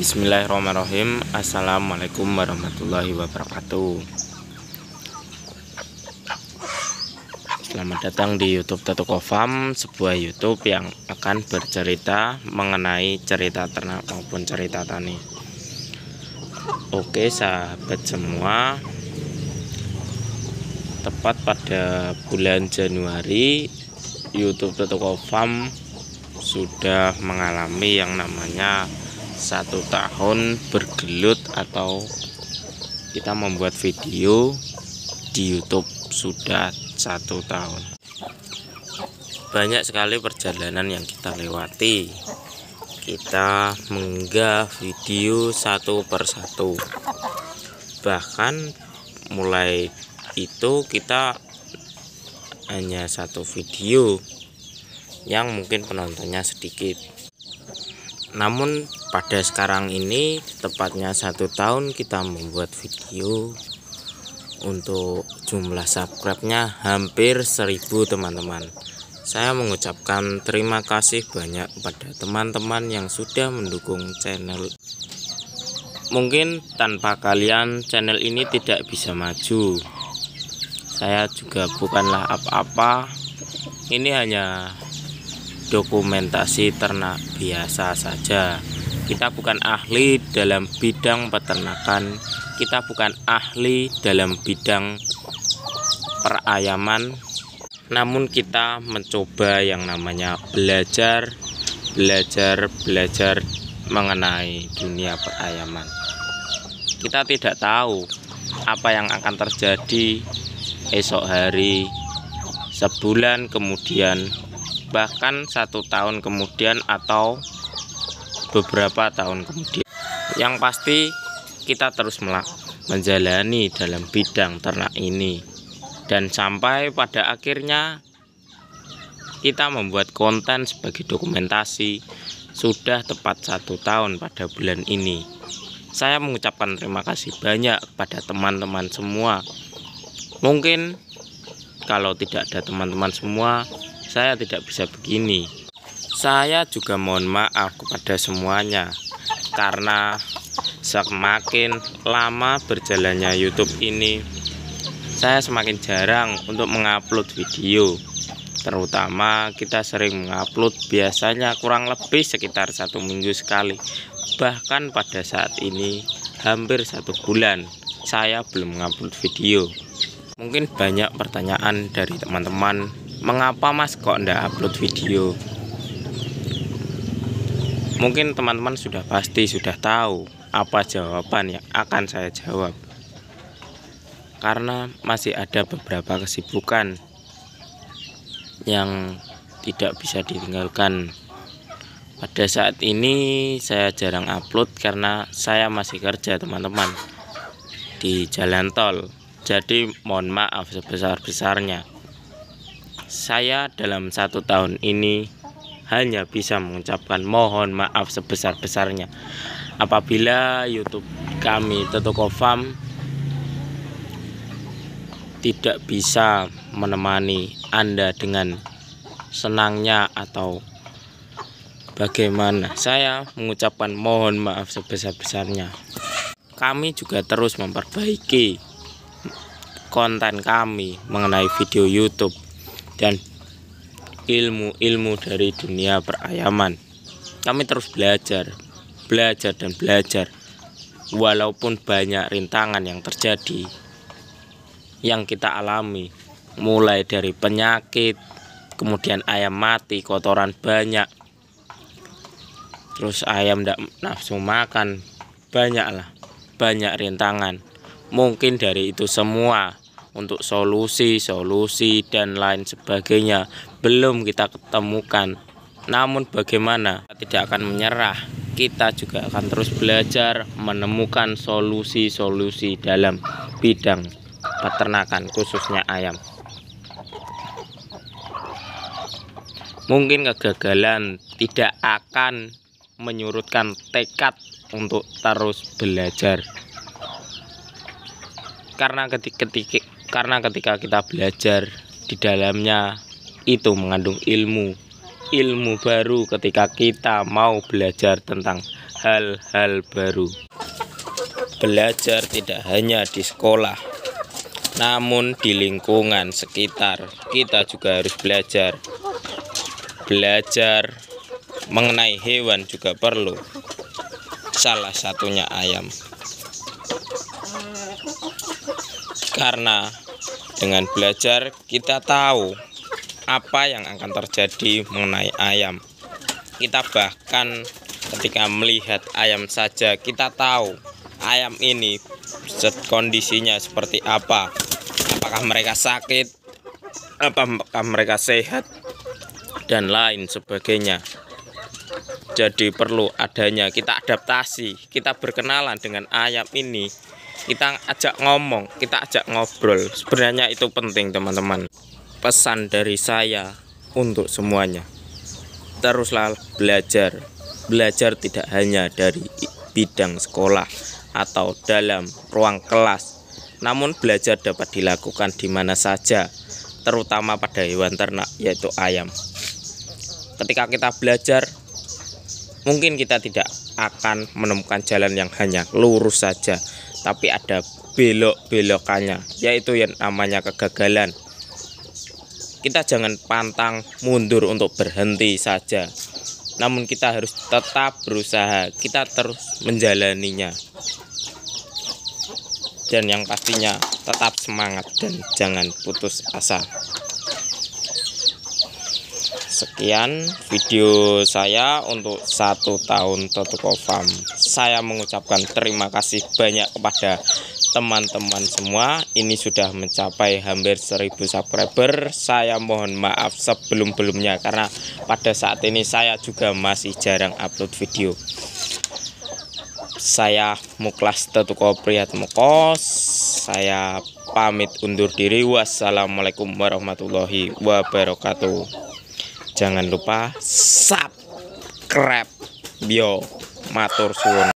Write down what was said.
Bismillahirrahmanirrahim. Assalamualaikum warahmatullahi wabarakatuh. Selamat datang di YouTube Tetuko Farm, sebuah YouTube yang akan bercerita mengenai cerita ternak maupun cerita tani. Oke sahabat semua, tepat pada bulan Januari YouTube Tetuko Farm sudah mengalami yang namanya 1 tahun bergelut, atau kita membuat video di YouTube sudah 1 tahun. Banyak sekali perjalanan yang kita lewati. Kita mengunggah video satu persatu. Bahkan mulai itu kita hanya satu video yang mungkin penontonnya sedikit. Namun pada sekarang ini tepatnya 1 tahun kita membuat video, untuk jumlah subscribe-nya hampir 1000 teman-teman. Saya mengucapkan terima kasih banyak kepada teman-teman yang sudah mendukung channel. Mungkin tanpa kalian channel ini tidak bisa maju. Saya juga bukanlah apa-apa. Ini hanya dokumentasi ternak biasa saja. Kita bukan ahli dalam bidang peternakan, kita bukan ahli dalam bidang perayaman, namun kita mencoba yang namanya belajar mengenai dunia perayaman. Kita tidak tahu apa yang akan terjadi esok hari, sebulan kemudian, bahkan 1 tahun kemudian, atau beberapa tahun kemudian. Yang pasti kita terus menjalani dalam bidang ternak ini, dan sampai pada akhirnya kita membuat konten sebagai dokumentasi. Sudah tepat 1 tahun pada bulan ini. Saya mengucapkan terima kasih banyak kepada teman-teman semua. Mungkin kalau tidak ada teman-teman semua, saya tidak bisa begini. Saya juga mohon maaf kepada semuanya, karena semakin lama berjalannya YouTube ini, saya semakin jarang untuk mengupload video. Terutama kita sering mengupload biasanya kurang lebih sekitar 1 minggu sekali. Bahkan pada saat ini hampir 1 bulan saya belum mengupload video. Mungkin banyak pertanyaan dari teman-teman, mengapa mas kok ndak upload video? Mungkin teman-teman pasti sudah tahu apa jawaban yang akan saya jawab, karena masih ada beberapa kesibukan yang tidak bisa ditinggalkan. Pada saat ini saya jarang upload karena saya masih kerja teman-teman di jalan tol. Jadi mohon maaf sebesar-besarnya. Saya dalam 1 tahun ini hanya bisa mengucapkan mohon maaf sebesar-besarnya apabila YouTube kami Tetuko Farm tidak bisa menemani Anda dengan senangnya atau bagaimana. Saya mengucapkan mohon maaf sebesar-besarnya. Kami juga terus memperbaiki konten kami mengenai video YouTube dan ilmu-ilmu dari dunia perayaman. Kami terus belajar dan belajar, walaupun banyak rintangan yang terjadi, yang kita alami, mulai dari penyakit, kemudian ayam mati, kotoran banyak, terus ayam tidak nafsu makan, banyak rintangan. Mungkin dari itu semua, untuk solusi dan lain sebagainya belum kita ketemukan. Namun bagaimana, kita tidak akan menyerah. Kita juga akan terus belajar menemukan solusi dalam bidang peternakan, khususnya ayam. Mungkin kegagalan tidak akan menyurutkan tekad untuk terus belajar, karena ketika kita belajar, di dalamnya itu mengandung ilmu ilmu baru ketika kita mau belajar tentang hal-hal baru. Belajar tidak hanya di sekolah, namun di lingkungan sekitar kita juga harus belajar. Belajar mengenai hewan juga perlu. Salah satunya ayam. Karena dengan belajar kita tahu apa yang akan terjadi mengenai ayam. Kita bahkan ketika melihat ayam saja kita tahu ayam ini kondisinya seperti apa. Apakah mereka sakit, apakah mereka sehat, dan lain sebagainya. Jadi perlu adanya kita adaptasi, kita berkenalan dengan ayam ini, kita ajak ngomong, kita ajak ngobrol. Sebenarnya itu penting teman-teman. Pesan dari saya untuk semuanya, teruslah belajar. Belajar tidak hanya dari bidang sekolah atau dalam ruang kelas, namun belajar dapat dilakukan di mana saja, terutama pada hewan ternak yaitu ayam. Ketika kita belajar, mungkin kita tidak akan menemukan jalan yang hanya lurus saja, tapi ada belok-belokannya, yaitu yang namanya kegagalan. Kita jangan pantang mundur untuk berhenti saja, namun kita harus tetap berusaha, kita terus menjalaninya. Dan yang pastinya tetap semangat dan jangan putus asa. Sekian video saya untuk 1 tahun Totoko Farm. Saya mengucapkan terima kasih banyak kepada teman-teman semua. Ini sudah mencapai hampir 1000 subscriber. Saya mohon maaf sebelum-belumnya karena pada saat ini saya juga masih jarang upload video. Saya Muklas Totoko Priyatmoko. Saya pamit undur diri. Wassalamualaikum warahmatullahi wabarakatuh. Jangan lupa subscribe. Matur suwun.